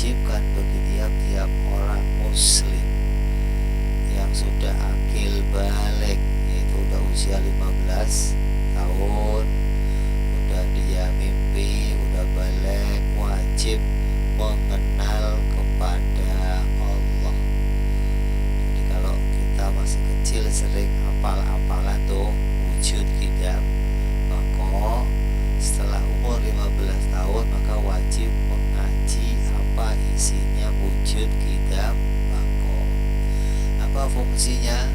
diwajibkan bagi tiap-tiap orang muslim yang sudah akil balik, yaitu udah usia 15 tahun, udah dia mimpi, udah balik, wajib mengenal kepada Allah. Jadi kalau kita masih kecil sering hafal-hafalan tuh wujud qidam, maka setelah umur 15 tahun maka wajib mengaji apa isinya wujud qidam maka. Apa fungsinya?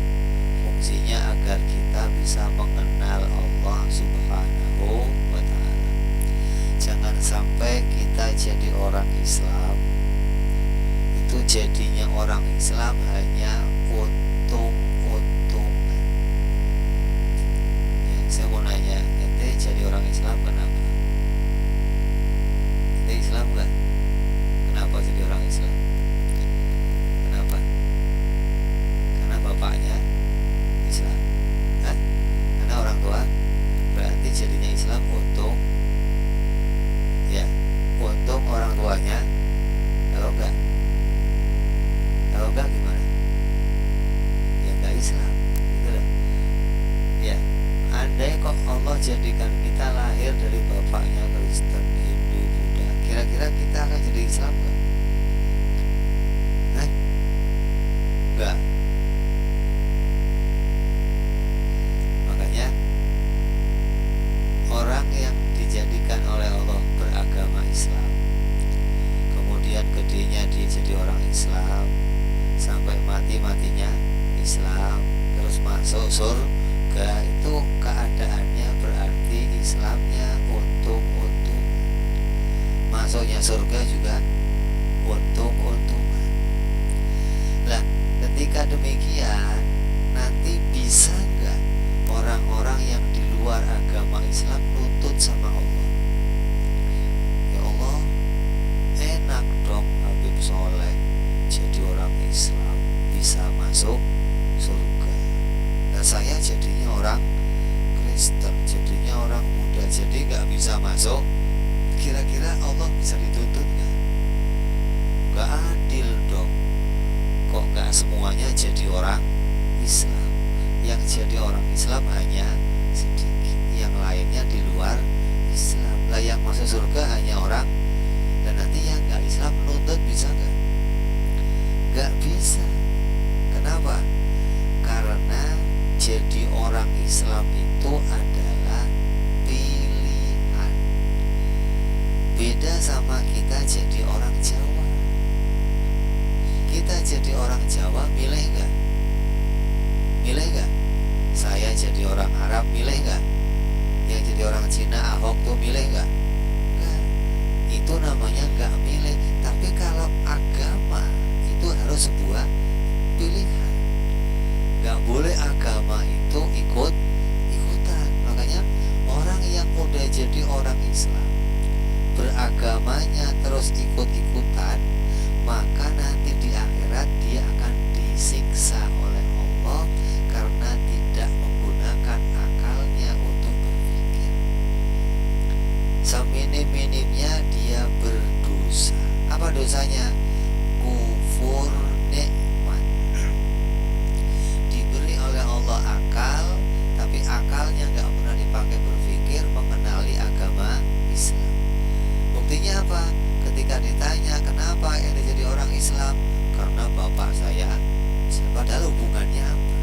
Fungsinya agar kita bisa mengenal Allah Subhanahu wa ta'ala. Jangan sampai kita jadi orang Islam, itu jadinya orang Islam hanya untung-untungan. Ya, saya mau nanya, ente jadi orang Islam kenapa? Ente Islam gak? Kenapa jadi orang Islam? Kenapa? Karena bapaknya Islam. Hah? Karena orang tua. Berarti jadinya Islam untung. Ya, untung orang tuanya. Kalau enggak gimana? Ya enggak Islam, gitu loh. Ya, andai kok Allah jadikan kita lahir dari bapaknya Kristen, Hindu, Buddha, kira-kira kita akan jadi Islam enggak? Enggak. Makanya orang yang dijadikan oleh Allah beragama Islam, kemudian gedenya dia jadi orang Islam, sampai mati-matinya Islam, terus masuk surga, itu keadaannya berarti Islamnya untung-untung. Masuknya surga juga untung-untungan. Lah, ketika demikian, nanti bisa nggak orang-orang yang di luar agama Islam nuntut sama Allah? Ya Allah, enak dong Habib Soleh jadi orang Islam, bisa masuk surga. Nah, saya jadinya orang Kristen, jadinya orang Buddha, jadi nggak bisa masuk. Kira-kira Allah bisa dituntut nggak? Nggak adil dong. Kok nggak semuanya jadi orang Islam? Yang jadi orang Islam hanya sedikit, yang lainnya di luar Islam. Lah yang masuk surga hanya orang, dan nanti yang nggak Islam nuntut bisa nggak? Nggak bisa. Kenapa? Karena jadi orang Islam itu adalah pilihan. Beda sama kita jadi orang Jawa. Kita jadi orang Jawa milih nggak? Milih nggak? Saya jadi orang Arab milih nggak? Yang jadi orang Cina Ahok tuh milih nggak? Nggak. Itu namanya nggak milih. Tapi kalau agama itu harus sebuah pilihan. Nggak boleh agama itu ikut-ikutan. Makanya orang yang udah jadi orang Islam, beragamanya terus ikut-ikutan, maka nanti di akhirat dia akan disiksa oleh Allah karena tidak menggunakan akalnya untuk berpikir. Seminim-minimnya dia berdosa. Apa dosanya? Kufur nikmat. Diberi oleh Allah akal, tapi akalnya gak pernah dipakai berpikir mengenali agama Islam. Buktinya apa? Ketika ditanya kenapa ente jadi orang Islam, karena bapak saya. Padahal hubungannya apa?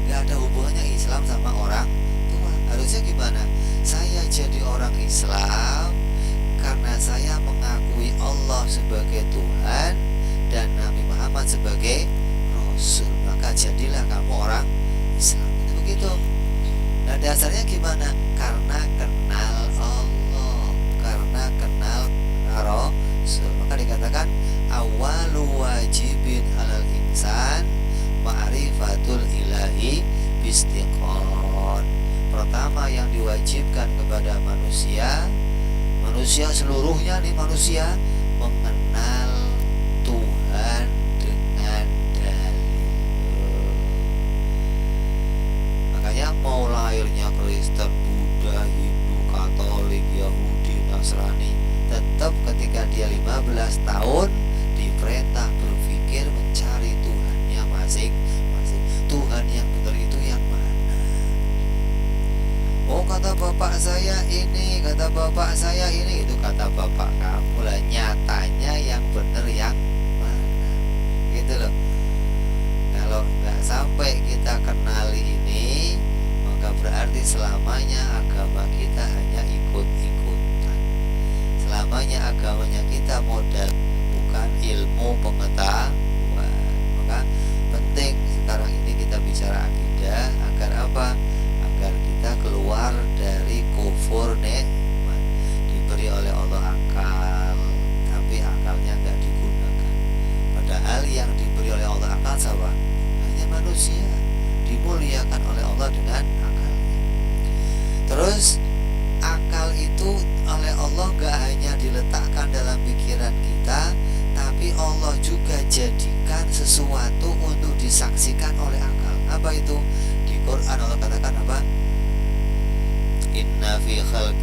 Gak ada hubungannya Islam sama orang tua. Harusnya gimana? Saya jadi orang Islam karena saya mengakui Allah sebagai Tuhan dan Nabi Muhammad sebagai Rasul. Maka jadilah kamu orang Islam. Itu begitu. Nah, dasarnya gimana? Karena kenal Allah, karena kenal Rasul. Maka dikatakan awalu wajibin alal insan ma'rifatul ilahi bistiqon. Pertama yang diwajibkan kepada manusia seluruhnya nih manusia, mengenal Tuhan dengan dalil. Makanya mau lahirnya Kristen, Buddha, Hindu, Katolik, Yahudi, Nasrani, tetap ketika dia 15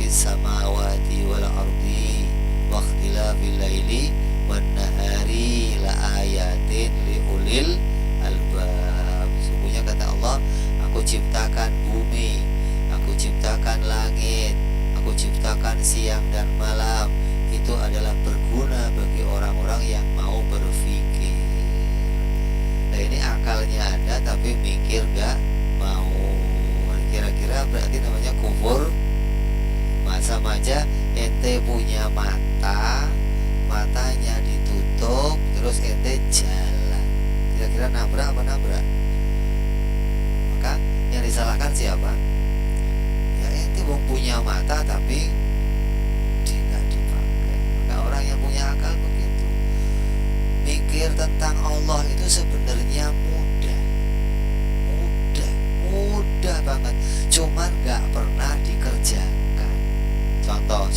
khalqis samawati wal ardi wa ikhtilafil laili wan nahari la ayatin li ulil albab. Sungguhnya kata Allah, aku ciptakan bumi, aku ciptakan langit, aku ciptakan siang dan malam. Itu adalah berguna bagi orang-orang yang mau berpikir. Nah ini akalnya ada tapi mikir gak mau. Kira-kira berarti namanya kufur. Sama aja ente punya mata, matanya ditutup, terus ente jalan. Kira-kira nabrak apa nabrak? Maka yang disalahkan siapa? Ya ente wong punya mata tapi tidak dipakai. Maka orang yang punya akal begitu. Mikir tentang Allah itu sebenarnya mudah banget, cuman gak pernah dikerjakan. Contoh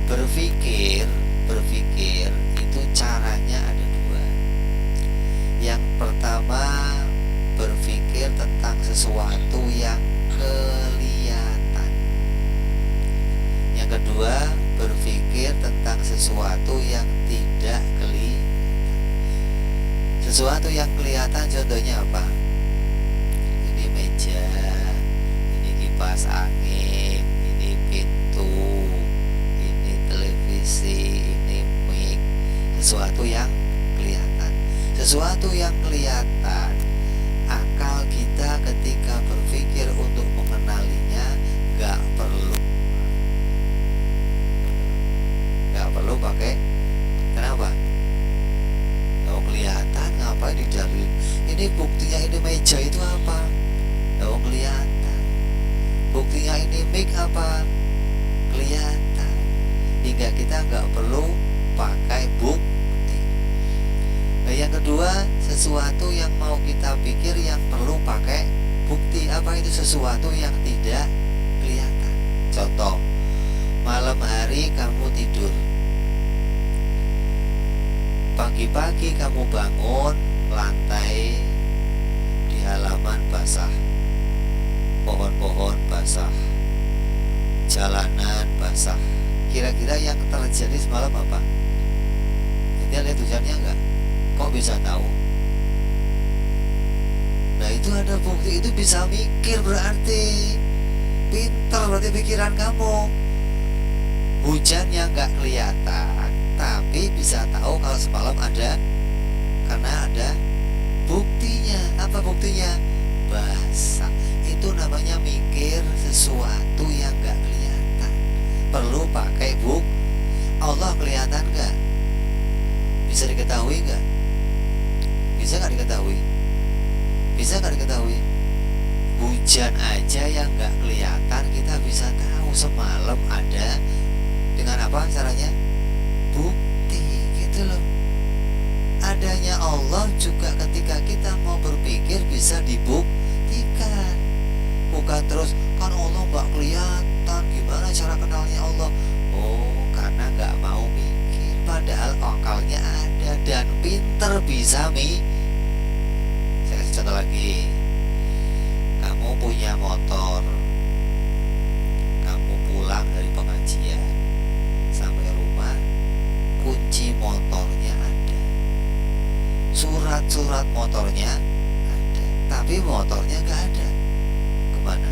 berpikir itu caranya ada dua. Yang pertama, berpikir tentang sesuatu yang kelihatan. Yang kedua, berpikir tentang sesuatu yang tidak kelihatan. Sesuatu yang kelihatan contohnya apa? Ini meja, ini kipas angin, ini pintu, ini televisi, ini mic. Sesuatu yang kelihatan. Sesuatu yang kelihatan, akal kita ketika berpikir untuk mengenalinya gak perlu pakai. Kenapa? Kalau kelihatan ngapain didalilin? Ini buktinya ini meja itu apa? Kalau kelihatan. Buktinya ini mic apa? Kelihatan. Hingga kita nggak perlu pakai bukti. Nah, yang kedua, sesuatu yang mau kita pikir yang perlu pakai bukti. Apa itu sesuatu yang tidak kelihatan? Contoh, malam hari kamu tidur, pagi-pagi kamu bangun, lantai di halaman basah, pohon-pohon basah, jalanan basah. Kira-kira yang terjadi semalam apa? Dia lihat hujannya enggak? Kok bisa tahu? Nah itu ada bukti, itu bisa mikir berarti. Pintar berarti pikiran kamu. Hujan yang enggak kelihatan tapi bisa tahu kalau semalam ada, karena ada buktinya. Apa buktinya? Basah. Itu namanya mikir sesuatu yang gak kelihatan, perlu pakai bukti. Allah kelihatan gak? Bisa diketahui gak? Bisa gak diketahui? Bisa gak diketahui? Hujan aja yang gak kelihatan kita bisa tahu semalam ada. Dengan apa caranya? Bukti, gitu loh. Adanya Allah juga ketika kita mau berpikir bisa dibuktikan. Bukan terus, kan Allah gak kelihatan, gimana cara kenalnya Allah? Oh, karena gak mau mikir. Padahal akalnya ada dan pinter bisa Saya kasih contoh lagi. Kamu punya motor, kamu pulang dari pengajian, sampai rumah kunci motornya ada, surat-surat motornya ada, tapi motornya gak ada. Kemana?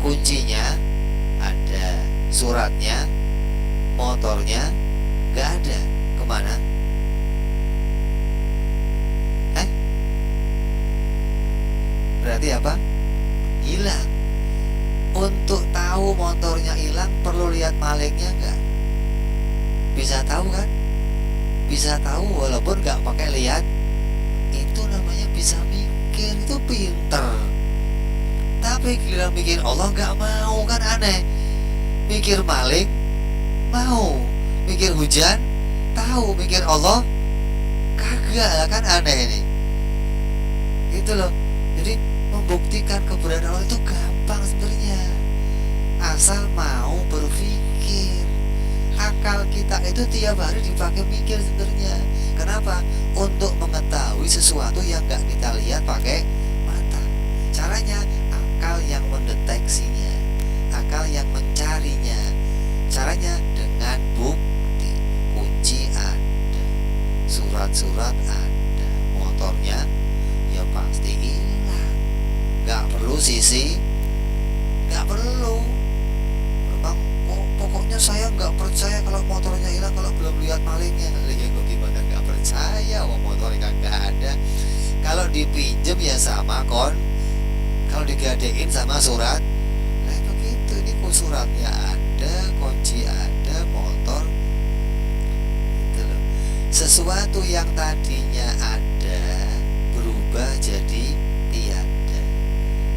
Kuncinya ada, suratnya, motornya gak ada. Kemana? Berarti apa? Hilang. Untuk tahu motornya hilang perlu lihat malingnya enggak? Bisa tahu kan? Bisa tahu walaupun enggak pakai lihat. Itu namanya bisa mikir, itu pinter. Tapi gila mikir Allah enggak mau, kan aneh. Mikir maling mau, mikir hujan tahu, mikir Allah kagak lah, kan aneh ini. Gitu loh. Jadi membuktikan keberadaan Allah itu gampang sebenarnya, asal mau berpikir. Akal kita itu tiap hari dipakai mikir sebenarnya. Kenapa? Untuk mengetahui sesuatu yang gak kita lihat pakai mata. Caranya akal yang mendeteksinya, akal yang mencarinya. Caranya dengan bukti. Kunci ada, surat-surat ada, motornya ya pasti hilang. Gak perlu sisi, gak perlu. Memang pokoknya saya gak percaya kalau motornya hilang kalau belum lihat malingnya. Ya gue gimana gak percaya, motornya gak ada. Kalau dipinjem ya sama kalau digadein sama surat. Nah begitu, ini kok suratnya ada, kunci ada, motor gitu loh. Sesuatu yang tadinya ada berubah jadi tiada.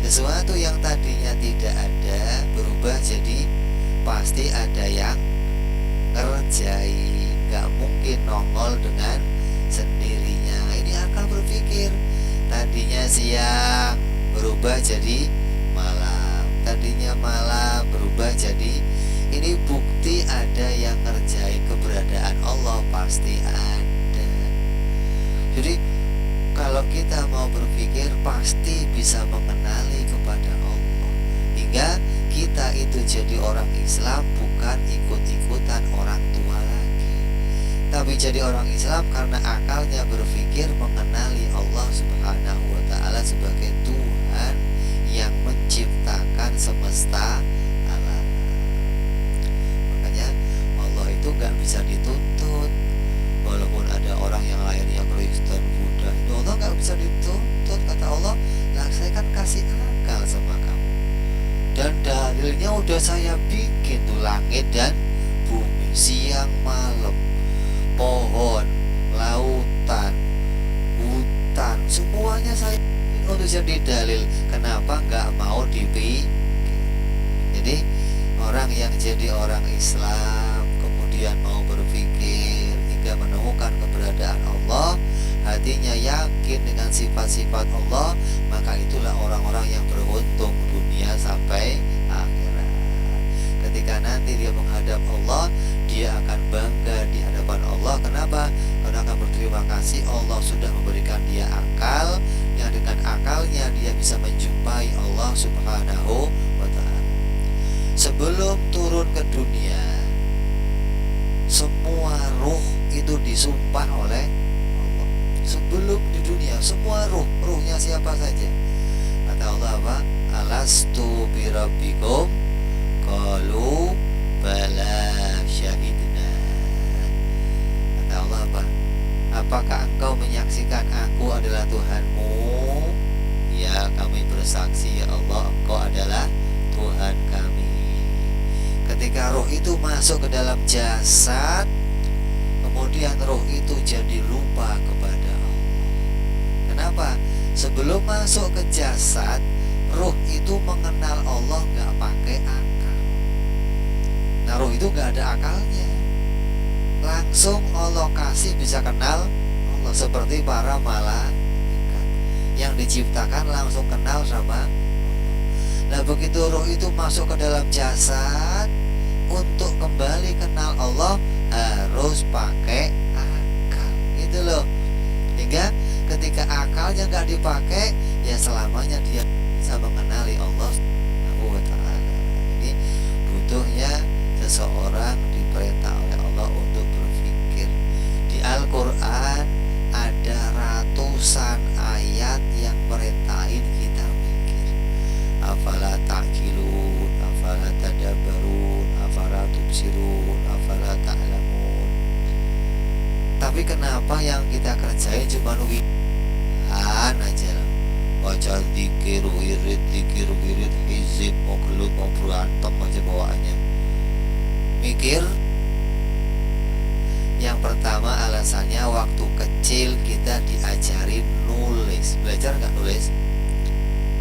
Sesuatu yang tadinya tidak ada berubah jadi pasti ada yang ngerjain. Gak mungkin nongol dengan sendirinya. Ini akal berpikir. Tadinya siang berubah jadi malam, tadinya malam berubah jadi. Ini bukti ada yang ngerjain. Keberadaan Allah pasti ada. Jadi kalau kita mau berpikir pasti bisa mengenali kepada Allah, hingga kita itu jadi orang Islam bukan ikut-ikutan orang tua lagi, tapi jadi orang Islam karena akalnya berpikir mengenali Allah Subhanahu wa ta'ala sebagai Tuhan yang menciptakan semesta alam. Makanya Allah itu gak bisa dituntut. Walaupun ada orang yang lahirnya Kristen, Buddha, itu Allah gak bisa dituntut. Kata Allah, lah saya kan kasih akal sama kamu, dan dalilnya udah saya bikin tuh, langit dan bumi, siang malam, pohon, lautan, hutan, semuanya saya bikin untuk jadi dalil. Kenapa nggak mau dipikir? Jadi orang yang jadi orang Islam kemudian mau berpikir hingga menemukan keberadaan Allah, hatinya yakin dengan sifat-sifat Allah, maka itulah orang-orang yang beruntung dunia sampai akhirat. Ketika nanti dia menghadap Allah, dia akan bangga di hadapan Allah. Kenapa? Karena akan berterima kasih Allah sudah memberikan dia akal, yang dengan akalnya dia bisa menjumpai Allah Subhanahu wa ta'ala. Sebelum turun ke dunia, semua ruh itu disumpah oleh Allah. Sebelum di dunia, semua ruhnya siapa saja? Kata Allah apa? Alastu birabbikum qalu bala syahidna. Kata Allah apa? Apakah engkau menyaksikan aku adalah Tuhanmu? Ya, kami bersaksi ya Allah, engkau adalah Tuhan kami. Ketika roh itu masuk ke dalam jasad, kemudian roh itu jadi lupa kepada Allah. Kenapa? Sebelum masuk ke jasad, roh itu mengenal Allah gak pakai akal. Nah, roh itu gak ada akalnya. Langsung Allah kasih bisa kenal Allah, seperti para malaikat yang diciptakan langsung kenal sama Allah. Nah, begitu roh itu masuk ke dalam jasad, untuk kembali kenal Allah harus pakai akal, gitu loh. Hingga ketika akalnya gak dipakai, ya selamanya dia bisa mengenali Allah Subhanahu wa ta'ala. Ini butuhnya seseorang diperintah oleh Allah untuk berpikir. Di Al-Quran ada ratusan ayat yang merintahin kita mikir. Afala ta'qilun, afala tadabbarun, afala tubsirun, afala ta'lamun. Tapi kenapa yang kita kerjain cuma wirid aja lah. Baca zikir, wirid, hizib, mau gelut, mau berantem aja bawaannya. Mikir. Yang pertama alasannya waktu kecil kita diajarin nulis. Belajar gak nulis?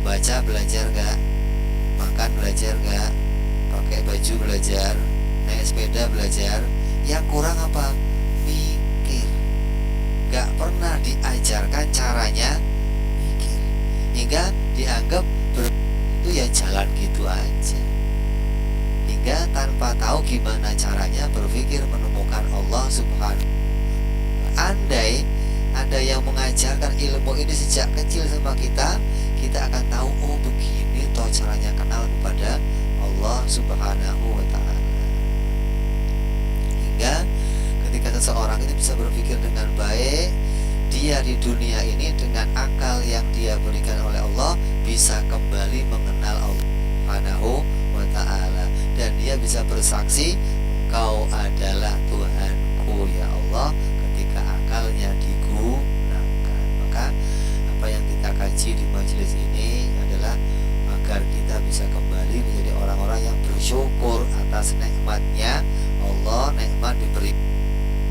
Baca belajar gak? Makan belajar gak? Pakai baju belajar? Naik sepeda belajar? Yang kurang apa? Mikir. Gak pernah diajarkan caranya mikir, hingga dianggap itu ya jalan gitu aja, hingga tanpa tahu gimana caranya berpikir menemukan Allah Subhanahu. Andai ada yang mengajarkan ilmu ini sejak kecil sama kita, kita akan tahu, oh begini toh berpikir dengan baik, dia di dunia ini dengan akal yang dia berikan oleh Allah bisa kembali mengenal Allah Subhanahu wa ta'ala, dan dia bisa bersaksi, Engkau adalah Tuhanku ya Allah, ketika akalnya digunakan. Maka apa yang kita kaji di majelis ini adalah agar kita bisa kembali menjadi orang-orang yang bersyukur atas nikmatnya Allah, nikmat diberi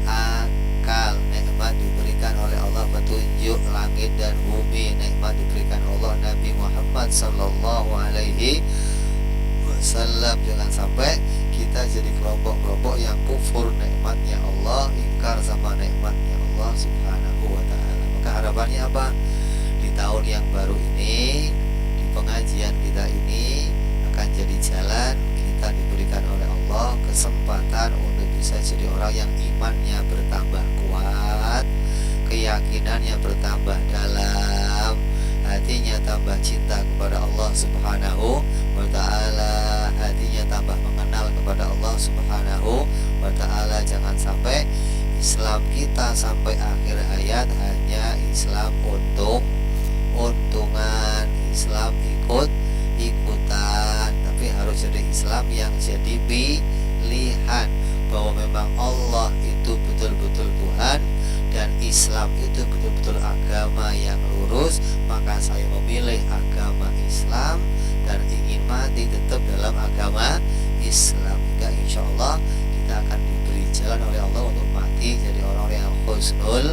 akal, nikmat diberikan oleh Allah petunjuk langit dan bumi, nikmat diberikan Allah Nabi Muhammad sallallahu alaihi wasallam. Jangan sampai kita jadi kelompok-kelompok yang kufur nikmatnya Allah, ingkar sama nikmatnya Allah Subhanahu wa ta'ala. Maka harapannya apa? Di tahun yang baru ini, di pengajian kita ini akan jadi jalan kita diberikan oleh Allah kesempatan untuk bisa jadi orang yang imannya bertambah kuat, keyakinannya bertambah dalam, hatinya tambah cinta kepada Allah Subhanahu wa ta'ala, hatinya tambah mengenal kepada Allah Subhanahu wa ta'ala. Jangan sampai Islam kita sampai akhir hayat hanya Islam untungan, Islam ikut-ikutan, tapi harus jadi Islam yang jadi pilihan, bahwa memang Allah itu betul-betul Tuhan dan Islam itu betul-betul agama yang lurus. Maka saya memilih agama Islam dan ingin mati tetap dalam agama Islam, hingga insya Allah kita akan diberi jalan oleh Allah untuk mati jadi orang-orang yang husnul